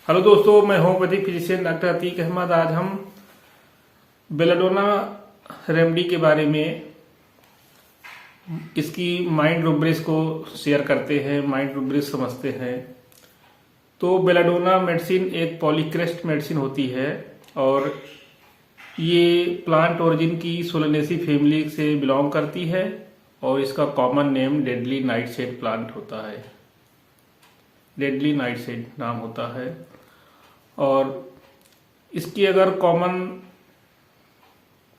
Hello दोस्तों, मैं homeopathic physician doctor Atiq Ahmad. आज हम बेलाडोना रेमेडी के बारे में इसकी माइंड रूब्रिक्स को शेयर करते हैं, माइंड रूब्रिक्स समझते हैं। तो बेलाडोना मेडिसिन एक पॉलीक्रेस्ट मेडिसिन होती है और ये प्लांट ओरिजिन की सोलेनेसी फैमिली से बिलोंग करती है और इसका common name deadly nightshade plant होता है। डेडली नाइटशेड नाम होता है। और इसकी अगर कॉमन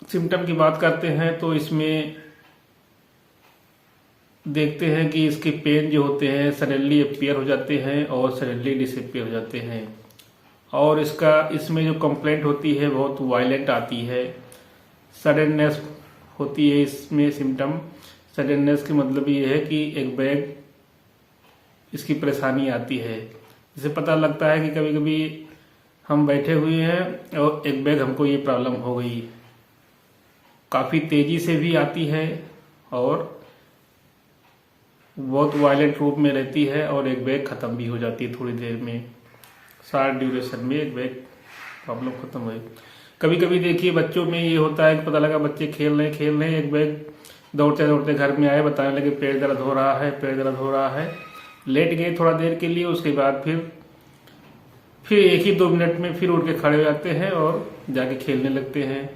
सिम्टम की बात करते हैं तो इसमें देखते हैं कि इसके पेन जो होते हैं सडनली अपीयर हो जाते हैं और सडनली डिसअपीयर हो जाते हैं। और इसमें जो कंप्लेंट होती है बहुत वायलेंट आती है, सडननेस होती है इसमें सिम्टम। सडननेस का मतलब ये है कि एक बैग इसकी परेशानी आती है। इसे पता लगता है कि कभी कभी हम बैठे हुए हैं और एक बैग हमको ये प्रॉब्लम हो गई। काफ़ी तेज़ी से भी आती है और बहुत वायलेंट रूप में रहती है और एक बैग ख़त्म भी हो जाती है थोड़ी देर में। शॉर्ट ड्यूरेशन में एक बैग प्रॉब्लम ख़त्म हुई। कभी कभी देखिए बच्चों में ये होता है कि पता लगा बच्चे खेल रहे हैं, एक बैग दौड़ते दौड़ते घर में आए, बताने लगे पेट दर्द हो रहा है, पेट दर्द हो रहा है। लेट गए थोड़ा देर के लिए, उसके बाद फिर 1 ही 2 मिनट में फिर उठ के खड़े हो जाते हैं और जाके खेलने लगते हैं।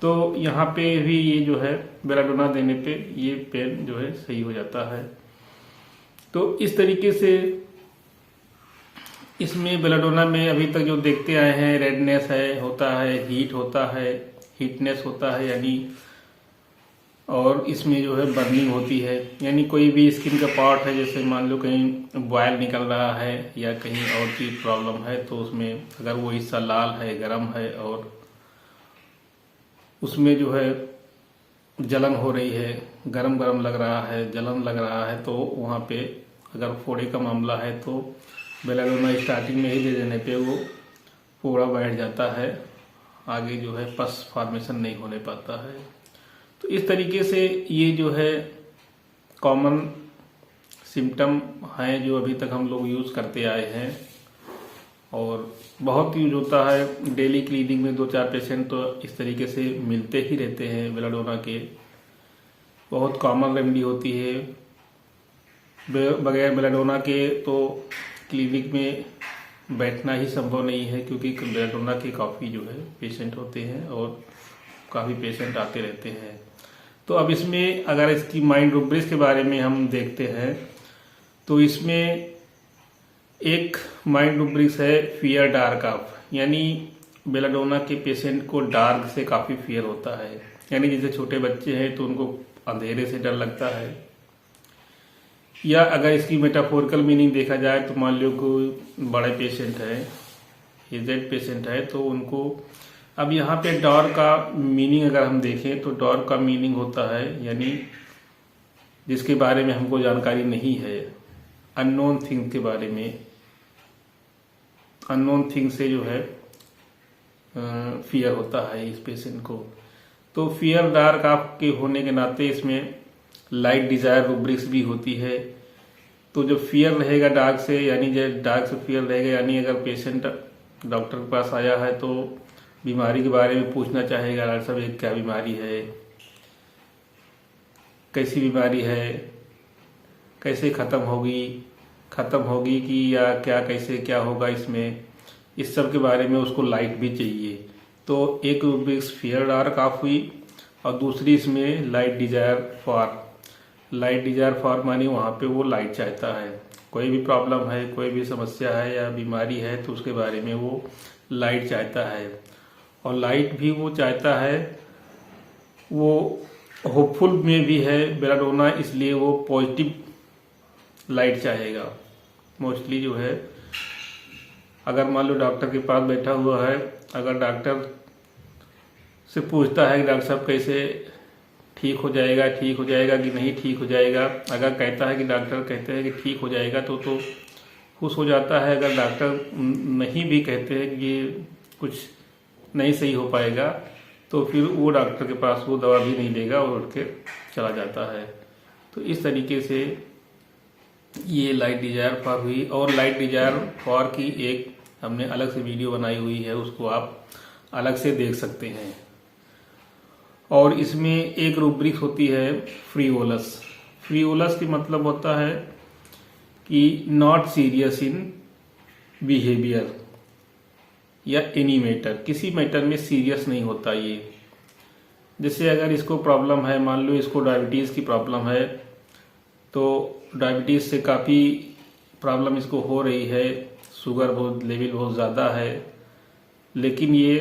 तो यहाँ पे भी ये जो है बेलाडोना देने पे ये पेन जो है सही हो जाता है। तो इस तरीके से इसमें बेलाडोना में अभी तक जो देखते आए हैं, रेडनेस है होता है, हीट होता है, हीटनेस होता है यानी, और इसमें जो है बर्निंग होती है। यानी कोई भी स्किन का पार्ट है, जैसे मान लो कहीं बॉयल निकल रहा है या कहीं और चीज प्रॉब्लम है, तो उसमें अगर वो हिस्सा लाल है, गर्म है और उसमें जो है जलन हो रही है, गरम गरम लग रहा है, जलन लग रहा है, तो वहाँ पे अगर फोड़े का मामला है तो बेलाडोना स्टार्टिंग में ही दे देने पे वो फोड़ा बैठ जाता है, आगे जो है पस फॉर्मेशन नहीं होने पाता है। तो इस तरीके से ये जो है कॉमन सिम्टम हैं जो अभी तक हम लोग यूज़ करते आए हैं और बहुत यूज होता है। डेली क्लिनिक में 2-4 पेशेंट तो इस तरीके से मिलते ही रहते हैं बेलाडोना के। बहुत कॉमन रेमेडी होती है। बगैर बेलाडोना के तो क्लिनिक में बैठना ही संभव नहीं है, क्योंकि बेलाडोना के काफ़ी जो है पेशेंट होते हैं और काफ़ी पेशेंट आते रहते हैं। तो अब इसमें अगर इसकी माइंड रूब्रिक्स के बारे में हम देखते हैं तो इसमें एक माइंड रूब्रिक्स है फियर डार्क ऑफ, यानी बेलाडोना के पेशेंट को डार्क से काफ़ी फियर होता है। यानी जैसे छोटे बच्चे हैं तो उनको अंधेरे से डर लगता है, या अगर इसकी मेटाफोरिकल मीनिंग देखा जाए तो मान लो कोई बड़े पेशेंट है, एजेड पेशेंट है, तो उनको अब यहाँ पे डॉर का मीनिंग अगर हम देखें तो डॉर का मीनिंग होता है यानी जिसके बारे में हमको जानकारी नहीं है, अननोन थिंग के बारे में। अननोन थिंग से जो है फियर होता है इस पेशेंट को। तो फियर डार्क आपके होने के नाते इसमें लाइट डिजायर रूब्रिक्स भी होती है। तो जो फियर रहेगा डार्क से, यानी जब डार्क से फियर रहेगा, यानी अगर पेशेंट डॉक्टर के पास आया है तो बीमारी के बारे में पूछना चाहेगा, डॉक्टर साहब ये क्या बीमारी है, कैसी बीमारी है, कैसे ख़त्म होगी कि या क्या, कैसे क्या होगा इसमें, इस सब के बारे में उसको लाइट भी चाहिए। तो एक रूब्रिक्स फियर डार्क ऑफ हुई और दूसरी इसमें लाइट डिजायर फॉर मानी वहाँ पे वो लाइट चाहता है। कोई भी प्रॉब्लम है, कोई भी समस्या है या बीमारी है तो उसके बारे में वो लाइट चाहता है। और लाइट भी वो चाहता है, वो होपफुल में भी है बेलाडोना, इसलिए वो पॉजिटिव लाइट चाहेगा मोस्टली जो है। अगर मान लो डॉक्टर के पास बैठा हुआ है, अगर डॉक्टर से पूछता है कि डॉक्टर साहब कैसे ठीक हो जाएगा कि नहीं ठीक हो जाएगा, अगर कहता है कि डॉक्टर कहते हैं कि ठीक हो जाएगा तो खुश हो जाता है। अगर डॉक्टर नहीं भी कहते हैं कि ये कुछ नहीं सही हो पाएगा तो फिर वो डॉक्टर के पास वो दवा भी नहीं लेगा और उठ के चला जाता है। तो इस तरीके से ये लाइट डिजायर फॉर हुई। और लाइट डिजायर फॉर की एक हमने अलग से वीडियो बनाई हुई है, उसको आप अलग से देख सकते हैं। और इसमें एक रूब्रिक होती है फ्रीवोलस। फ्रीवोलस की मतलब होता है कि नॉट सीरियस इन बिहेवियर या एनी मैटर, किसी मैटर में सीरियस नहीं होता ये। जैसे अगर इसको प्रॉब्लम है, मान लो इसको डायबिटीज़ की प्रॉब्लम है, तो डायबिटीज़ से काफ़ी प्रॉब्लम इसको हो रही है, शुगर बहुत लेवल बहुत ज़्यादा है, लेकिन ये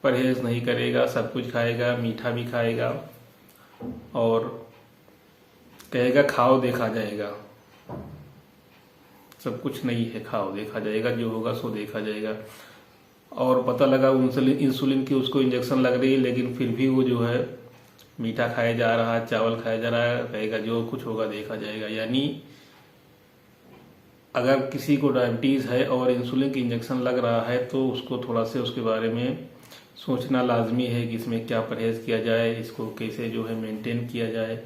परहेज़ नहीं करेगा, सब कुछ खाएगा, मीठा भी खाएगा और कहेगा खाओ देखा जाएगा। सब कुछ नहीं है, खाओ देखा जाएगा, जो होगा सो देखा जाएगा। और पता लगा इंसुलिन की उसको इंजेक्शन लग रही है, लेकिन फिर भी वो जो है मीठा खाया जा रहा है, चावल खाया जा रहा है, कहेगा जो कुछ होगा देखा जाएगा। यानी अगर किसी को डायबिटीज़ है और इंसुलिन की इंजेक्शन लग रहा है तो उसको थोड़ा से उसके बारे में सोचना लाजमी है कि इसमें क्या परहेज़ किया जाए, इसको कैसे जो है मेंटेन किया जाए।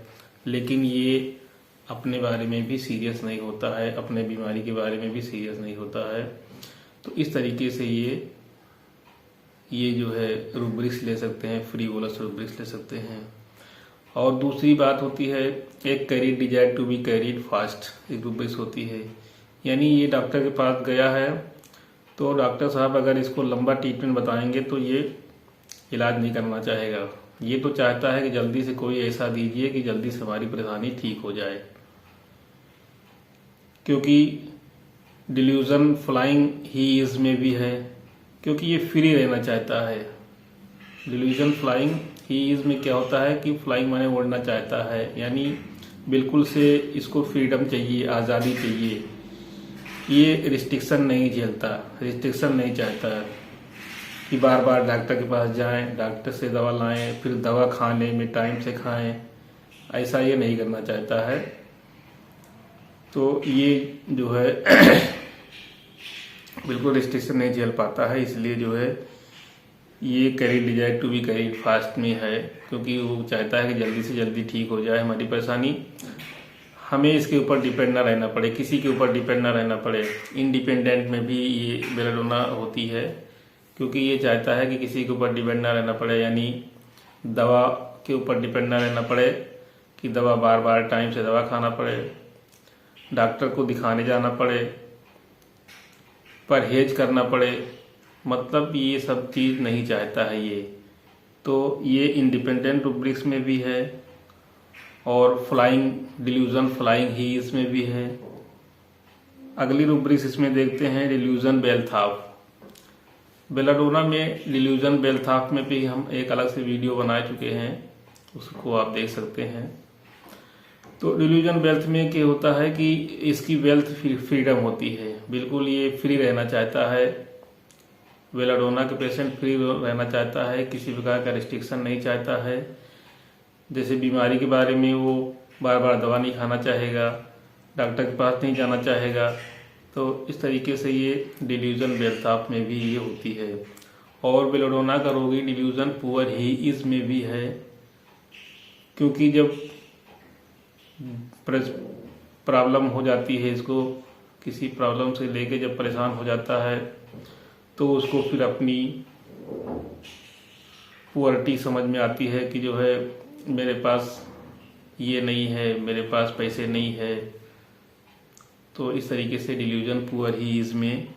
लेकिन ये अपने बारे में भी सीरियस नहीं होता है, अपने बीमारी के बारे में भी सीरियस नहीं होता है। तो इस तरीके से ये जो है रूब्रिक्स ले सकते हैं, फ्रीवोलस रूब्रिक्स ले सकते हैं। और दूसरी बात होती है एक carried desire to be carried fast, एक रूब्रिक्स होती है। यानी ये डॉक्टर के पास गया है तो डॉक्टर साहब अगर इसको लंबा ट्रीटमेंट बताएंगे तो ये इलाज नहीं करना चाहेगा। ये तो चाहता है कि जल्दी से कोई ऐसा दीजिए कि जल्दी से हमारी परेशानी ठीक हो जाए, क्योंकि डिल्यूजन फ्लाइंग ही इज में भी है, क्योंकि ये फ्री रहना चाहता है। डिल्यूजन फ्लाइंग ही इज में क्या होता है कि फ्लाइंग माने उड़ना चाहता है, यानी बिल्कुल से इसको फ्रीडम चाहिए, आज़ादी चाहिए। ये रिस्ट्रिक्शन नहीं झेलता, रिस्ट्रिक्शन नहीं चाहता है कि बार बार डॉक्टर के पास जाएं, डॉक्टर से दवा लाएं, फिर दवा खाने में टाइम से खाएं, ऐसा ये नहीं करना चाहता है। तो ये जो है बिल्कुल रिस्ट्रिक्शन नहीं झेल पाता है, इसलिए जो है ये carried desire to be carried fast में है, क्योंकि वो चाहता है कि जल्दी से जल्दी ठीक हो जाए हमारी परेशानी, हमें इसके ऊपर डिपेंड ना रहना पड़े, किसी के ऊपर डिपेंड ना रहना पड़े। इंडिपेंडेंट में भी ये बेलाडोना होती है, क्योंकि ये चाहता है कि किसी के ऊपर डिपेंड ना रहना पड़े, यानी दवा के ऊपर डिपेंड ना रहना पड़े कि दवा बार बार टाइम से दवा खाना पड़े, डॉक्टर को दिखाने जाना पड़े, परहेज करना पड़े, मतलब ये सब चीज़ नहीं चाहता है ये। तो ये इंडिपेंडेंट रूब्रिक्स में भी है और फ्लाइंग डिल्यूजन फ्लाइंग ही इसमें भी है। अगली रूब्रिक्स इसमें देखते हैं डिल्यूजन बेलथाफ। बेलाडोना में डिल्यूजन बेलथाफ में भी हम एक अलग से वीडियो बना चुके हैं, उसको आप देख सकते हैं। तो डिल्यूजन वेल्थ में क्या होता है कि इसकी वेल्थ फ्रीडम होती है, बिल्कुल ये फ्री रहना चाहता है। बेलाडोना के पेशेंट फ्री रहना चाहता है, किसी प्रकार का रिस्ट्रिक्शन नहीं चाहता है। जैसे बीमारी के बारे में वो बार बार दवा नहीं खाना चाहेगा, डॉक्टर के पास नहीं जाना चाहेगा। तो इस तरीके से ये डिल्यूजन बेलथाफ में भी ये होती है। और बेलाडोना का रोगी डिल्यूजन पुअर ही इज में भी है, क्योंकि जब प्रॉब्लम हो जाती है, इसको किसी प्रॉब्लम से लेके जब परेशान हो जाता है तो उसको फिर अपनी पुअर्टी समझ में आती है कि जो है मेरे पास ये नहीं है, मेरे पास पैसे नहीं है। तो इस तरीके से डिल्यूजन पुअर ही इज में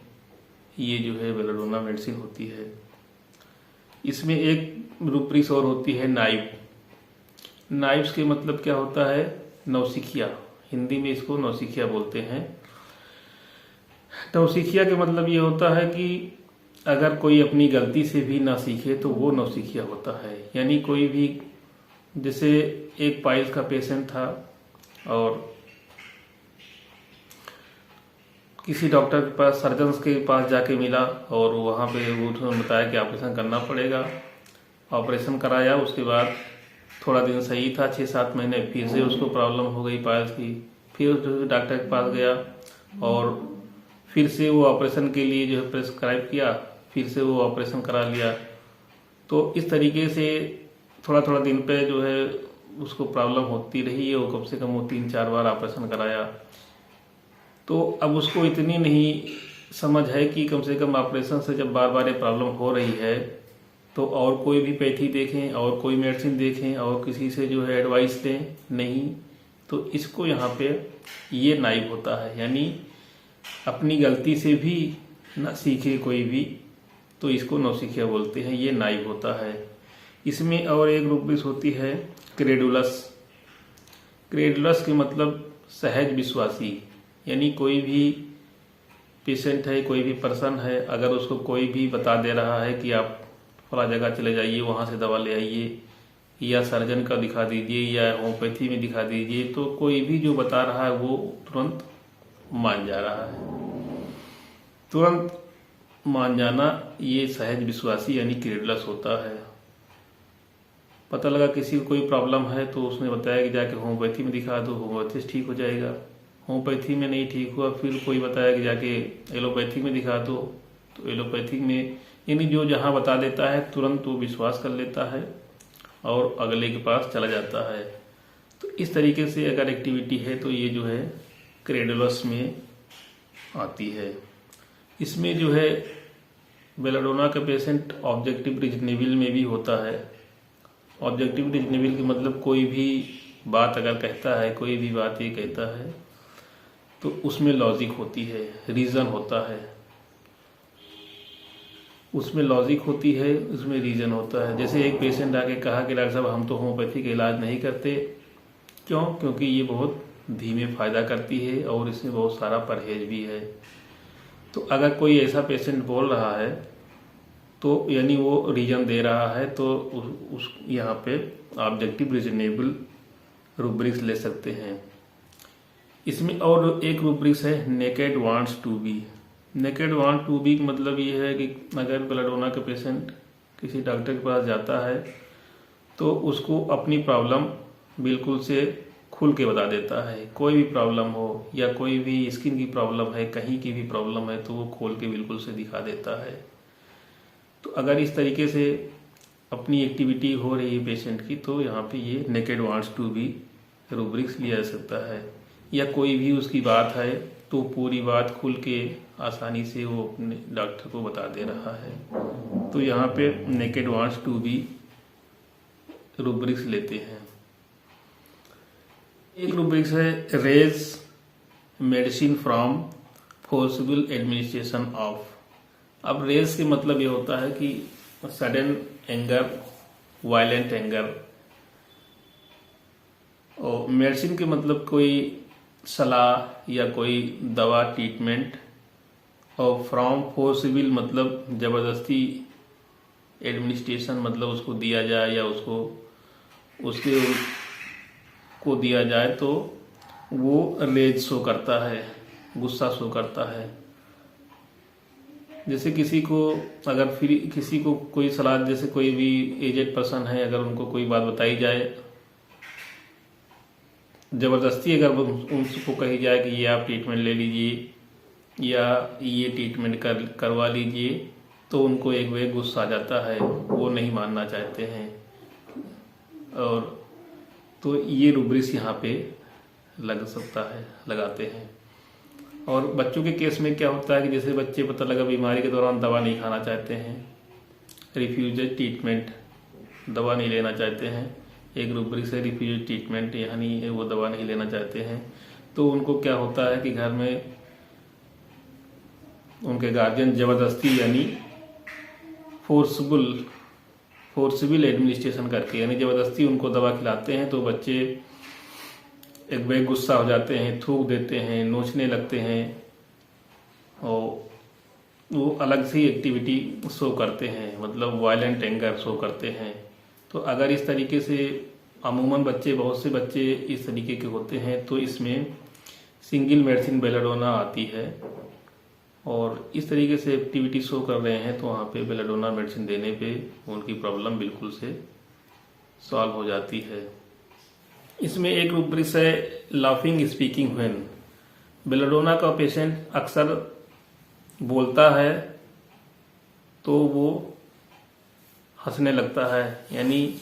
ये जो है बेलाडोना मेडिसिन होती है। इसमें एक रूब्रिक्स और होती है नाइव। नाइव्स के मतलब क्या होता है? नौसिखिया, हिंदी में इसको नौसिखिया बोलते हैं। नौसिखिया के मतलब ये होता है कि अगर कोई अपनी गलती से भी ना सीखे तो वो नौसिखिया होता है। यानी कोई भी, जैसे एक पाइल्स का पेशेंट था और किसी डॉक्टर के पास, सर्जन के पास जाके मिला और वहाँ पे उन्होंने बताया कि ऑपरेशन करना पड़ेगा। ऑपरेशन कराया, उसके बाद थोड़ा दिन सही था, 6-7 महीने, फिर से उसको प्रॉब्लम हो गई पाइल्स की। फिर डॉक्टर के पास गया और फिर से वो ऑपरेशन के लिए जो है प्रेस्क्राइब किया, फिर से वो ऑपरेशन करा लिया। तो इस तरीके से थोड़ा थोड़ा दिन पे जो है उसको प्रॉब्लम होती रही है। वो कम से कम वो 3-4 बार ऑपरेशन कराया। तो अब उसको इतनी नहीं समझ है कि कम से कम ऑपरेशन से जब बार बार ये प्रॉब्लम हो रही है तो और कोई भी पैथी देखें और कोई मेडिसिन देखें और किसी से जो है एडवाइस लें, नहीं तो इसको यहाँ पे ये नाइब होता है। यानी अपनी गलती से भी न सीखे कोई भी तो इसको नौसिखिया बोलते हैं, ये नाइब होता है। इसमें और एक रूब्रिक्स होती है क्रेडुलस। क्रेडुलस के मतलब सहज विश्वासी, यानी कोई भी पेशेंट है, कोई भी पर्सन है, अगर उसको कोई भी बता दे रहा है कि आप फला जगह चले जाइए, वहाँ से दवा ले आइए, या सर्जन का दिखा दीजिए या होम्योपैथी में दिखा दीजिए, तो कोई भी जो बता रहा है वो तुरंत मान जा रहा है। तुरंत मान जाना ये सहज विश्वासी यानी क्रेडुलस होता है। पता लगा किसी को कोई प्रॉब्लम है तो उसने बताया कि जाके होम्योपैथी में दिखा दो, होम्योपैथी से ठीक हो जाएगा। होम्योपैथी में नहीं ठीक हुआ, फिर कोई बताया कि जाके एलोपैथिक में दिखा दो, तो एलोपैथिक में, यानी जो जहाँ बता देता है तुरंत वो विश्वास कर लेता है और अगले के पास चला जाता है। तो इस तरीके से अगर एक्टिविटी है तो ये जो है क्रेडुलस में आती है। इसमें जो है बेलाडोना का पेशेंट ऑब्जेक्टिव रीजनेबल में भी होता है। ऑब्जेक्टिव रीजनेबल के मतलब कोई भी बात अगर कहता है, कोई भी बात ये कहता है तो उसमें लॉजिक होती है, रीज़न होता है, उसमें लॉजिक होती है, उसमें रीज़न होता है। जैसे एक पेशेंट आके कहा कि डॉक्टर साहब हम तो होम्योपैथी का इलाज नहीं करते, क्यों? क्योंकि ये बहुत धीमे फ़ायदा करती है और इसमें बहुत सारा परहेज भी है। तो अगर कोई ऐसा पेशेंट बोल रहा है तो यानी वो रीजन दे रहा है, तो उस यहाँ पे ऑब्जेक्टिव रीजनेबल रूब्रिक्स ले सकते हैं। इसमें और एक रूब्रिक्स है naked wants to be. Naked want to be मतलब ये है कि अगर बेलाडोना का पेशेंट किसी डॉक्टर के पास जाता है तो उसको अपनी प्रॉब्लम बिल्कुल से खुल के बता देता है। कोई भी प्रॉब्लम हो या कोई भी स्किन की प्रॉब्लम है, कहीं की भी प्रॉब्लम है, तो वो खोल के बिल्कुल से दिखा देता है। तो अगर इस तरीके से अपनी एक्टिविटी हो रही है पेशेंट की तो यहाँ पे ये naked wants to be rubrics लिया जा सकता है। या कोई भी उसकी बात है तो पूरी बात खुल के आसानी से वो अपने डॉक्टर को बता दे रहा है, तो यहाँ पे naked wants to be rubrics लेते हैं। एक रूब्रिक्स है rage medicine from forcible administration of. अब रेज के मतलब ये होता है कि सडन एंगर, वायलेंट एंगर। और मेडिसिन के मतलब कोई सलाह या कोई दवा, ट्रीटमेंट। और फ्रॉम फोर्सिबल मतलब जबरदस्ती, एडमिनिस्ट्रेशन मतलब उसको दिया जाए या उसको उसके को दिया जाए तो वो रेज शो करता है, गुस्सा शो करता है। जैसे किसी को अगर फिर किसी को कोई सलाह, जैसे कोई भी एजेड पर्सन है, अगर उनको कोई बात बताई जाए जबरदस्ती, अगर उनको कही जाए कि ये आप ट्रीटमेंट ले लीजिए या ये ट्रीटमेंट करवा लीजिए, तो उनको एक वे गुस्सा आ जाता है, वो नहीं मानना चाहते हैं। और तो ये रूब्रिक्स यहाँ पे लग सकता है, लगाते हैं। और बच्चों के केस में क्या होता है कि जैसे बच्चे पता लगा बीमारी के दौरान दवा नहीं खाना चाहते हैं, रिफ्यूजेड ट्रीटमेंट, दवा नहीं लेना चाहते हैं, एक रूब्रिक्स है रिफ्यूजेड ट्रीटमेंट, यानी वो दवा नहीं लेना चाहते हैं, तो उनको क्या होता है कि घर में उनके गार्जियन जबरदस्ती यानी फोर्सिबल एडमिनिस्ट्रेशन करके, यानी जबरदस्ती उनको दवा खिलाते हैं, तो बच्चे एक वे गुस्सा हो जाते हैं, थूक देते हैं, नोचने लगते हैं और वो अलग सी एक्टिविटी शो करते हैं, मतलब वायलेंट एंगर शो करते हैं। तो अगर इस तरीके से अमूमन बच्चे, बहुत से बच्चे इस तरीके के होते हैं, तो इसमें सिंगल मेडिसिन बेलाडोना आती है। और इस तरीके से एक्टिविटी शो कर रहे हैं तो वहाँ पे बेलाडोना मेडिसिन देने पे उनकी प्रॉब्लम बिल्कुल से सॉल्व हो जाती है। इसमें एक रूब्रिक्स है लाफिंग स्पीकिंग व्हेन। बेलाडोना का पेशेंट अक्सर बोलता है तो वो हंसने लगता है, यानी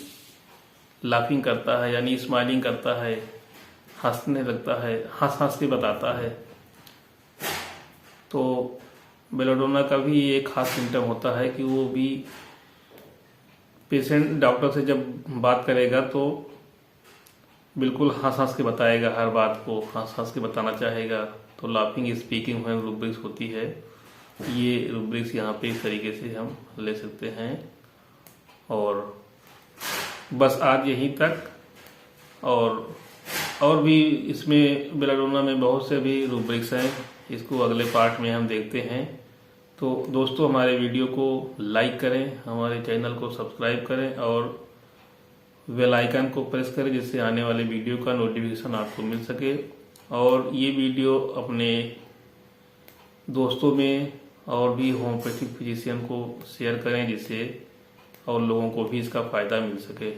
लाफिंग करता है, यानी स्माइलिंग करता है, हंसने लगता है, हंस हंस के बताता है। तो बेलाडोना का भी एक खास सिम्टम होता है कि वो भी पेशेंट डॉक्टर से जब बात करेगा तो बिल्कुल हंस हंस के बताएगा, हर बात को हंस हंस के बताना चाहेगा। तो लाफिंग स्पीकिंग में रूब्रिक्स होती है, ये रूब्रिक्स यहाँ पे इस तरीके से हम ले सकते हैं। और बस आज यहीं तक। और भी इसमें बेलाडोना में बहुत से भी रूब्रिक्स हैं, इसको अगले पार्ट में हम देखते हैं। तो दोस्तों हमारे वीडियो को लाइक करें, हमारे चैनल को सब्सक्राइब करें और बेल आइकन को प्रेस करें, जिससे आने वाले वीडियो का नोटिफिकेशन आपको मिल सके। और ये वीडियो अपने दोस्तों में और भी होम्योपैथिक फिजिशियन को शेयर करें, जिससे और लोगों को भी इसका फ़ायदा मिल सके।